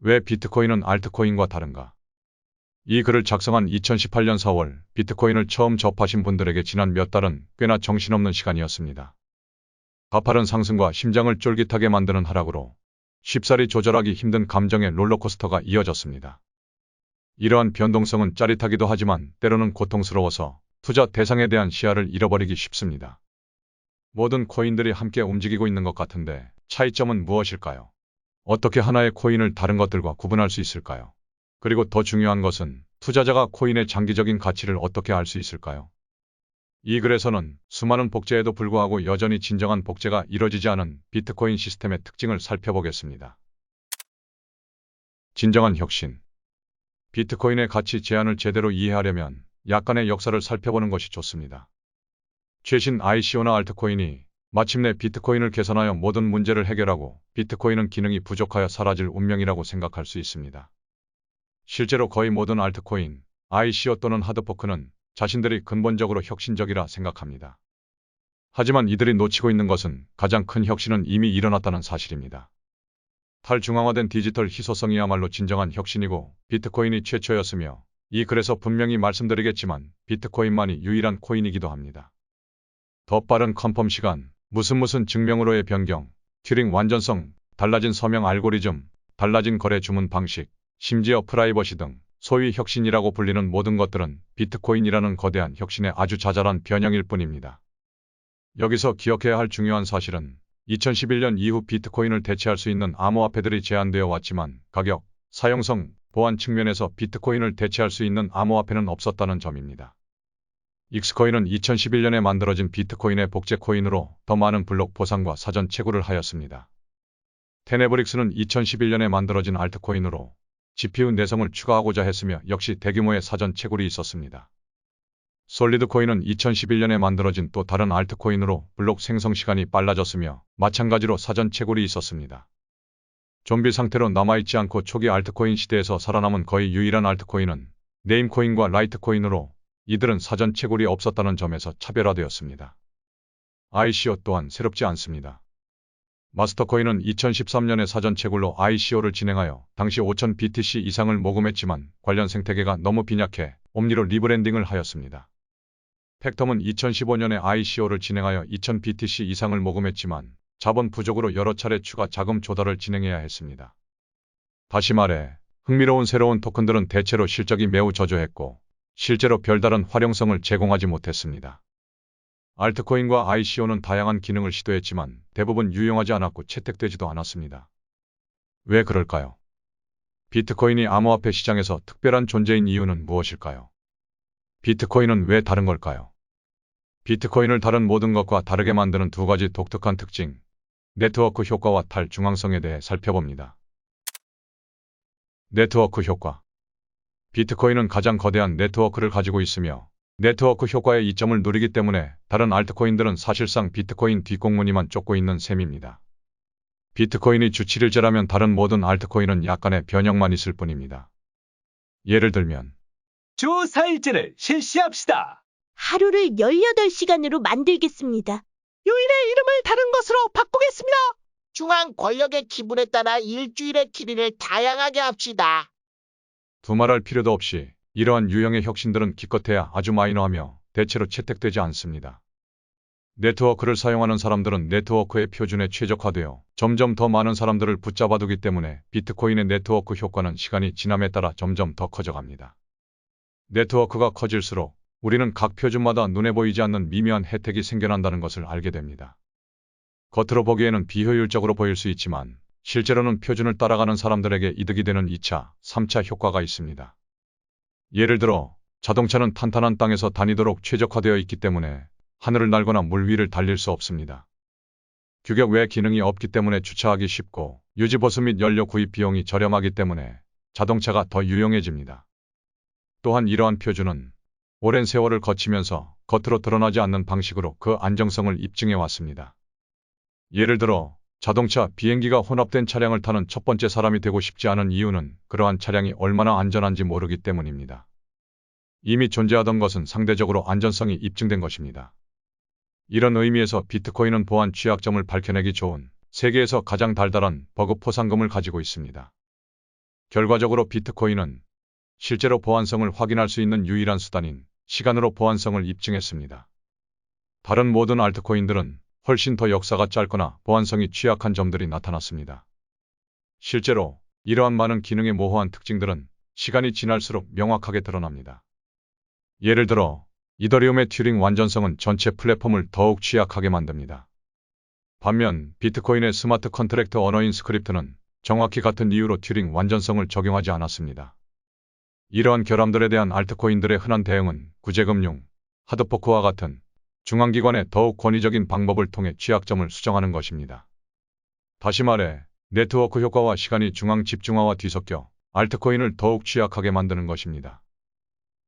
왜 비트코인은 알트코인과 다른가? 이 글을 작성한 2018년 4월 비트코인을 처음 접하신 분들에게 지난 몇 달은 꽤나 정신없는 시간이었습니다. 가파른 상승과 심장을 쫄깃하게 만드는 하락으로 쉽사리 조절하기 힘든 감정의 롤러코스터가 이어졌습니다. 이러한 변동성은 짜릿하기도 하지만 때로는 고통스러워서 투자 대상에 대한 시야를 잃어버리기 쉽습니다. 모든 코인들이 함께 움직이고 있는 것 같은데 차이점은 무엇일까요? 어떻게 하나의 코인을 다른 것들과 구분할 수 있을까요? 그리고 더 중요한 것은 투자자가 코인의 장기적인 가치를 어떻게 알 수 있을까요? 이 글에서는 수많은 복제에도 불구하고 여전히 진정한 복제가 이뤄지지 않은 비트코인 시스템의 특징을 살펴보겠습니다. 진정한 혁신. 비트코인의 가치 제한을 제대로 이해하려면 약간의 역사를 살펴보는 것이 좋습니다. 최신 ICO나 알트코인이 마침내 비트코인을 개선하여 모든 문제를 해결하고 비트코인은 기능이 부족하여 사라질 운명이라고 생각할 수 있습니다. 실제로 거의 모든 알트코인, ICO 또는 하드포크는 자신들이 근본적으로 혁신적이라 생각합니다. 하지만 이들이 놓치고 있는 것은 가장 큰 혁신은 이미 일어났다는 사실입니다. 탈중앙화된 디지털 희소성이야말로 진정한 혁신이고 비트코인이 최초였으며 이 글에서 분명히 말씀드리겠지만 비트코인만이 유일한 코인이기도 합니다. 더 빠른 컨펌 시간, 무슨 증명으로의 변경, 튜링 완전성, 달라진 서명 알고리즘, 달라진 거래 주문 방식, 심지어 프라이버시 등 소위 혁신이라고 불리는 모든 것들은 비트코인이라는 거대한 혁신의 아주 자잘한 변형일 뿐입니다. 여기서 기억해야 할 중요한 사실은 2011년 이후 비트코인을 대체할 수 있는 암호화폐들이 제한되어 왔지만 가격, 사용성, 보안 측면에서 비트코인을 대체할 수 있는 암호화폐는 없었다는 점입니다. 익스코인은 2011년에 만들어진 비트코인의 복제 코인으로 더 많은 블록 보상과 사전 채굴을 하였습니다. 테네브릭스는 2011년에 만들어진 알트코인으로 GPU 내성을 추가하고자 했으며 역시 대규모의 사전 채굴이 있었습니다. 솔리드코인은 2011년에 만들어진 또 다른 알트코인으로 블록 생성 시간이 빨라졌으며 마찬가지로 사전 채굴이 있었습니다. 좀비 상태로 남아있지 않고 초기 알트코인 시대에서 살아남은 거의 유일한 알트코인은 네임코인과 라이트코인으로 이들은 사전 채굴이 없었다는 점에서 차별화되었습니다. ICO 또한 새롭지 않습니다. 마스터코인은 2013년에 사전 채굴로 ICO를 진행하여 당시 5,000 BTC 이상을 모금했지만 관련 생태계가 너무 빈약해 옴니로 리브랜딩을 하였습니다. 팩텀은 2015년에 ICO를 진행하여 2,000 BTC 이상을 모금했지만 자본 부족으로 여러 차례 추가 자금 조달을 진행해야 했습니다. 다시 말해 흥미로운 새로운 토큰들은 대체로 실적이 매우 저조했고 실제로 별다른 활용성을 제공하지 못했습니다. 알트코인과 ICO는 다양한 기능을 시도했지만 대부분 유용하지 않았고 채택되지도 않았습니다. 왜 그럴까요? 비트코인이 암호화폐 시장에서 특별한 존재인 이유는 무엇일까요? 비트코인은 왜 다른 걸까요? 비트코인을 다른 모든 것과 다르게 만드는 두 가지 독특한 특징, 네트워크 효과와 탈중앙성에 대해 살펴봅니다. 네트워크 효과. 비트코인은 가장 거대한 네트워크를 가지고 있으며 네트워크 효과의 이점을 누리기 때문에 다른 알트코인들은 사실상 비트코인 뒷공무니만 쫓고 있는 셈입니다. 비트코인이 주 7일째라면 다른 모든 알트코인은 약간의 변형만 있을 뿐입니다. 예를 들면 주 4일째를 실시합시다. 하루를 18시간으로 만들겠습니다. 요일의 이름을 다른 것으로 바꾸겠습니다. 중앙 권력의 기분에 따라 일주일의 길이를 다양하게 합시다. 두말할 필요도 없이 이러한 유형의 혁신들은 기껏해야 아주 마이너하며 대체로 채택되지 않습니다. 네트워크를 사용하는 사람들은 네트워크의 표준에 최적화되어 점점 더 많은 사람들을 붙잡아두기 때문에 비트코인의 네트워크 효과는 시간이 지남에 따라 점점 더 커져갑니다. 네트워크가 커질수록 우리는 각 표준마다 눈에 보이지 않는 미묘한 혜택이 생겨난다는 것을 알게 됩니다. 겉으로 보기에는 비효율적으로 보일 수 있지만 실제로는 표준을 따라가는 사람들에게 이득이 되는 2차, 3차 효과가 있습니다. 예를 들어 자동차는 탄탄한 땅에서 다니도록 최적화되어 있기 때문에 하늘을 날거나 물 위를 달릴 수 없습니다. 규격 외 기능이 없기 때문에 주차하기 쉽고 유지보수 및 연료 구입 비용이 저렴하기 때문에 자동차가 더 유용해집니다. 또한 이러한 표준은 오랜 세월을 거치면서 겉으로 드러나지 않는 방식으로 그 안정성을 입증해 왔습니다. 예를 들어 자동차, 비행기가 혼합된 차량을 타는 첫 번째 사람이 되고 싶지 않은 이유는 그러한 차량이 얼마나 안전한지 모르기 때문입니다. 이미 존재하던 것은 상대적으로 안전성이 입증된 것입니다. 이런 의미에서 비트코인은 보안 취약점을 밝혀내기 좋은 세계에서 가장 달달한 버그 포상금을 가지고 있습니다. 결과적으로 비트코인은 실제로 보안성을 확인할 수 있는 유일한 수단인 시간으로 보안성을 입증했습니다. 다른 모든 알트코인들은 훨씬 더 역사가 짧거나 보안성이 취약한 점들이 나타났습니다. 실제로 이러한 많은 기능의 모호한 특징들은 시간이 지날수록 명확하게 드러납니다. 예를 들어 이더리움의 튜링 완전성은 전체 플랫폼을 더욱 취약하게 만듭니다. 반면 비트코인의 스마트 컨트랙트 언어인 스크립트는 정확히 같은 이유로 튜링 완전성을 적용하지 않았습니다. 이러한 결함들에 대한 알트코인들의 흔한 대응은 구제금융, 하드포크와 같은 중앙기관의 더욱 권위적인 방법을 통해 취약점을 수정하는 것입니다. 다시 말해 네트워크 효과와 시간이 중앙 집중화와 뒤섞여 알트코인을 더욱 취약하게 만드는 것입니다.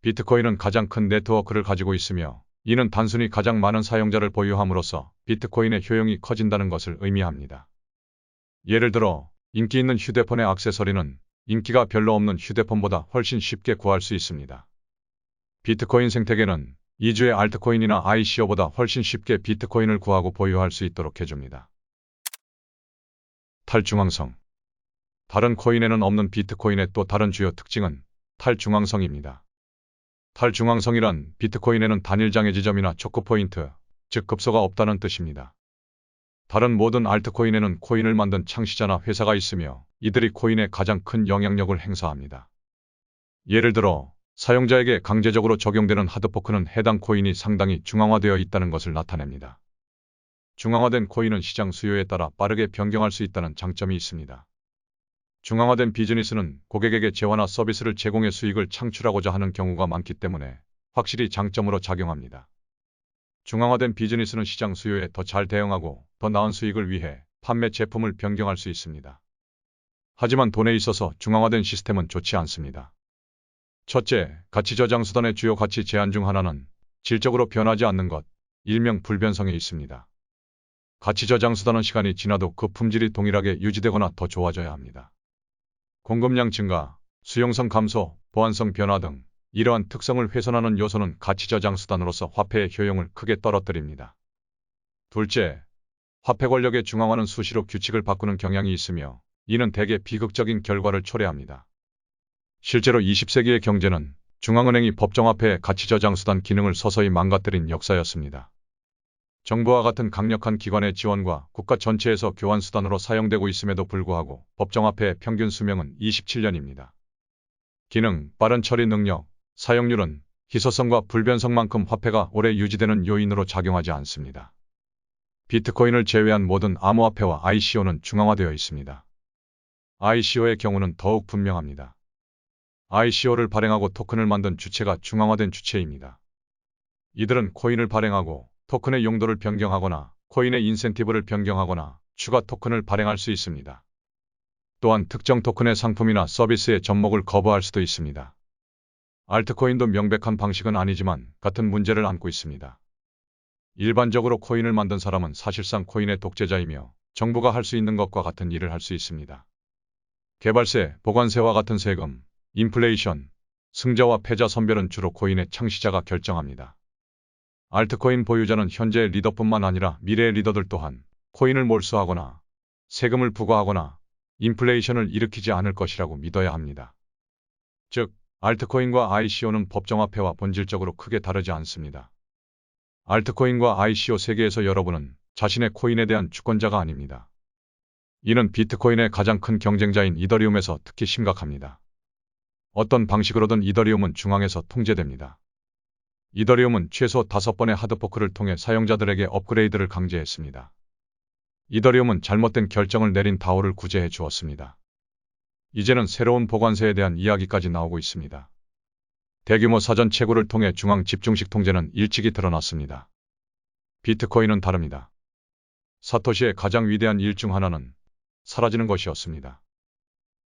비트코인은 가장 큰 네트워크를 가지고 있으며 이는 단순히 가장 많은 사용자를 보유함으로써 비트코인의 효용이 커진다는 것을 의미합니다. 예를 들어 인기 있는 휴대폰의 액세서리는 인기가 별로 없는 휴대폰보다 훨씬 쉽게 구할 수 있습니다. 비트코인 생태계는 이주의 알트코인이나 ICO보다 훨씬 쉽게 비트코인을 구하고 보유할 수 있도록 해줍니다. 탈중앙성. 다른 코인에는 없는 비트코인의 또 다른 주요 특징은 탈중앙성입니다. 탈중앙성이란 비트코인에는 단일 장애 지점이나 초크포인트, 즉 급소가 없다는 뜻입니다. 다른 모든 알트코인에는 코인을 만든 창시자나 회사가 있으며 이들이 코인에 가장 큰 영향력을 행사합니다. 예를 들어 사용자에게 강제적으로 적용되는 하드포크는 해당 코인이 상당히 중앙화되어 있다는 것을 나타냅니다. 중앙화된 코인은 시장 수요에 따라 빠르게 변경할 수 있다는 장점이 있습니다. 중앙화된 비즈니스는 고객에게 재화나 서비스를 제공해 수익을 창출하고자 하는 경우가 많기 때문에 확실히 장점으로 작용합니다. 중앙화된 비즈니스는 시장 수요에 더 잘 대응하고 더 나은 수익을 위해 판매 제품을 변경할 수 있습니다. 하지만 돈에 있어서 중앙화된 시스템은 좋지 않습니다. 첫째, 가치 저장 수단의 주요 가치 제한 중 하나는 질적으로 변하지 않는 것, 일명 불변성에 있습니다. 가치 저장 수단은 시간이 지나도 그 품질이 동일하게 유지되거나 더 좋아져야 합니다. 공급량 증가, 수용성 감소, 보안성 변화 등 이러한 특성을 훼손하는 요소는 가치 저장 수단으로서 화폐의 효용을 크게 떨어뜨립니다. 둘째, 화폐 권력의 중앙화는 수시로 규칙을 바꾸는 경향이 있으며 이는 대개 비극적인 결과를 초래합니다. 실제로 20세기의 경제는 중앙은행이 법정화폐의 가치 저장 수단 기능을 서서히 망가뜨린 역사였습니다. 정부와 같은 강력한 기관의 지원과 국가 전체에서 교환 수단으로 사용되고 있음에도 불구하고 법정화폐의 평균 수명은 27년입니다. 기능, 빠른 처리 능력, 사용률은 희소성과 불변성만큼 화폐가 오래 유지되는 요인으로 작용하지 않습니다. 비트코인을 제외한 모든 암호화폐와 ICO는 중앙화되어 있습니다. ICO의 경우는 더욱 분명합니다. ICO를 발행하고 토큰을 만든 주체가 중앙화된 주체입니다. 이들은 코인을 발행하고 토큰의 용도를 변경하거나 코인의 인센티브를 변경하거나 추가 토큰을 발행할 수 있습니다. 또한 특정 토큰의 상품이나 서비스의 접목을 거부할 수도 있습니다. 알트코인도 명백한 방식은 아니지만 같은 문제를 안고 있습니다. 일반적으로 코인을 만든 사람은 사실상 코인의 독재자이며 정부가 할 수 있는 것과 같은 일을 할 수 있습니다. 개발세, 보관세와 같은 세금, 인플레이션, 승자와 패자 선별은 주로 코인의 창시자가 결정합니다. 알트코인 보유자는 현재의 리더뿐만 아니라 미래의 리더들 또한 코인을 몰수하거나 세금을 부과하거나 인플레이션을 일으키지 않을 것이라고 믿어야 합니다. 즉, 알트코인과 ICO는 법정화폐와 본질적으로 크게 다르지 않습니다. 알트코인과 ICO 세계에서 여러분은 자신의 코인에 대한 주권자가 아닙니다. 이는 비트코인의 가장 큰 경쟁자인 이더리움에서 특히 심각합니다. 어떤 방식으로든 이더리움은 중앙에서 통제됩니다. 이더리움은 최소 5번의 하드포크를 통해 사용자들에게 업그레이드를 강제했습니다. 이더리움은 잘못된 결정을 내린 다오를 구제해 주었습니다. 이제는 새로운 보관세에 대한 이야기까지 나오고 있습니다. 대규모 사전 채굴을 통해 중앙 집중식 통제는 일찍이 드러났습니다. 비트코인은 다릅니다. 사토시의 가장 위대한 일 중 하나는 사라지는 것이었습니다.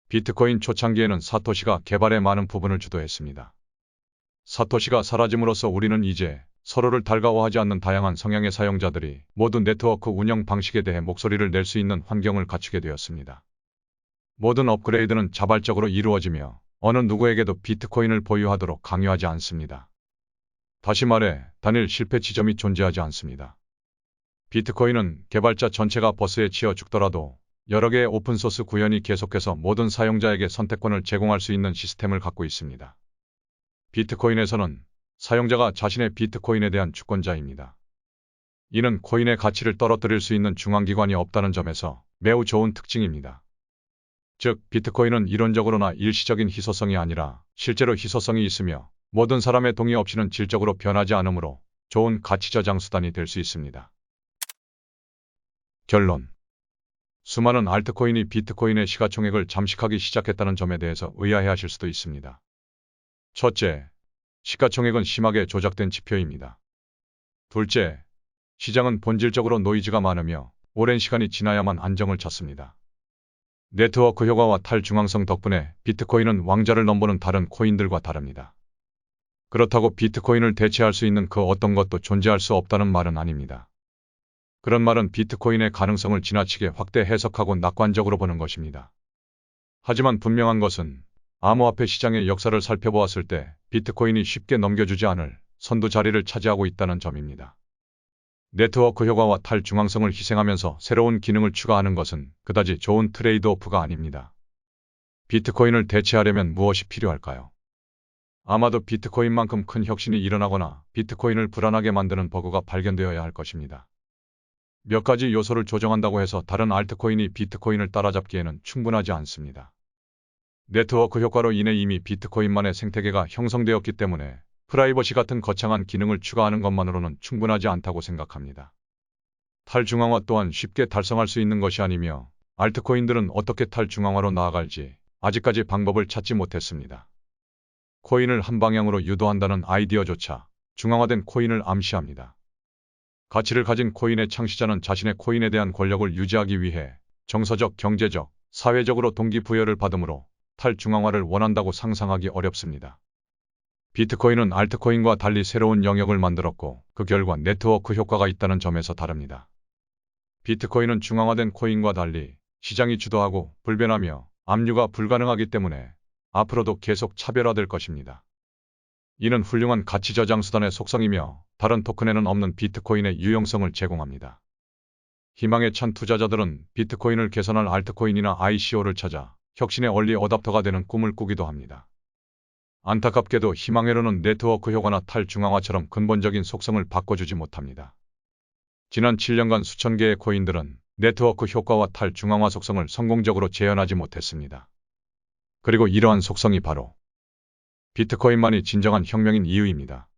비트코인 초창기에는 사토시가 개발의 많은 부분을 주도했습니다. 사토시가 사라짐으로써 우리는 이제 서로를 달가워하지 않는 다양한 성향의 사용자들이 모두 네트워크 운영 방식에 대해 목소리를 낼 수 있는 환경을 갖추게 되었습니다. 모든 업그레이드는 자발적으로 이루어지며 어느 누구에게도 비트코인을 보유하도록 강요하지 않습니다. 다시 말해, 단일 실패 지점이 존재하지 않습니다. 비트코인은 개발자 전체가 버스에 치여 죽더라도 여러 개의 오픈소스 구현이 계속해서 모든 사용자에게 선택권을 제공할 수 있는 시스템을 갖고 있습니다. 비트코인에서는 사용자가 자신의 비트코인에 대한 주권자입니다. 이는 코인의 가치를 떨어뜨릴 수 있는 중앙기관이 없다는 점에서 매우 좋은 특징입니다. 즉, 비트코인은 이론적으로나 일시적인 희소성이 아니라 실제로 희소성이 있으며 모든 사람의 동의 없이는 질적으로 변하지 않으므로 좋은 가치 저장 수단이 될 수 있습니다. 결론. 수많은 알트코인이 비트코인의 시가총액을 잠식하기 시작했다는 점에 대해서 의아해하실 수도 있습니다. 첫째, 시가총액은 심하게 조작된 지표입니다. 둘째, 시장은 본질적으로 노이즈가 많으며 오랜 시간이 지나야만 안정을 찾습니다. 네트워크 효과와 탈중앙성 덕분에 비트코인은 왕자를 넘보는 다른 코인들과 다릅니다. 그렇다고 비트코인을 대체할 수 있는 그 어떤 것도 존재할 수 없다는 말은 아닙니다. 그런 말은 비트코인의 가능성을 지나치게 확대 해석하고 낙관적으로 보는 것입니다. 하지만 분명한 것은 암호화폐 시장의 역사를 살펴보았을 때 비트코인이 쉽게 넘겨주지 않을 선두 자리를 차지하고 있다는 점입니다. 네트워크 효과와 탈중앙성을 희생하면서 새로운 기능을 추가하는 것은 그다지 좋은 트레이드오프가 아닙니다. 비트코인을 대체하려면 무엇이 필요할까요? 아마도 비트코인만큼 큰 혁신이 일어나거나 비트코인을 불안하게 만드는 버그가 발견되어야 할 것입니다. 몇 가지 요소를 조정한다고 해서 다른 알트코인이 비트코인을 따라잡기에는 충분하지 않습니다. 네트워크 효과로 인해 이미 비트코인만의 생태계가 형성되었기 때문에 프라이버시 같은 거창한 기능을 추가하는 것만으로는 충분하지 않다고 생각합니다. 탈중앙화 또한 쉽게 달성할 수 있는 것이 아니며 알트코인들은 어떻게 탈중앙화로 나아갈지 아직까지 방법을 찾지 못했습니다. 코인을 한 방향으로 유도한다는 아이디어조차 중앙화된 코인을 암시합니다. 가치를 가진 코인의 창시자는 자신의 코인에 대한 권력을 유지하기 위해 정서적, 경제적, 사회적으로 동기부여를 받으므로 탈중앙화를 원한다고 상상하기 어렵습니다. 비트코인은 알트코인과 달리 새로운 영역을 만들었고 그 결과 네트워크 효과가 있다는 점에서 다릅니다. 비트코인은 중앙화된 코인과 달리 시장이 주도하고 불변하며 압류가 불가능하기 때문에 앞으로도 계속 차별화될 것입니다. 이는 훌륭한 가치 저장 수단의 속성이며 다른 토큰에는 없는 비트코인의 유용성을 제공합니다. 희망에 찬 투자자들은 비트코인을 개선할 알트코인이나 ICO를 찾아 혁신의 얼리 어답터가 되는 꿈을 꾸기도 합니다. 안타깝게도 희망회로는 네트워크 효과나 탈중앙화처럼 근본적인 속성을 바꿔주지 못합니다. 지난 7년간 수천 개의 코인들은 네트워크 효과와 탈중앙화 속성을 성공적으로 재현하지 못했습니다. 그리고 이러한 속성이 바로 비트코인만이 진정한 혁명인 이유입니다.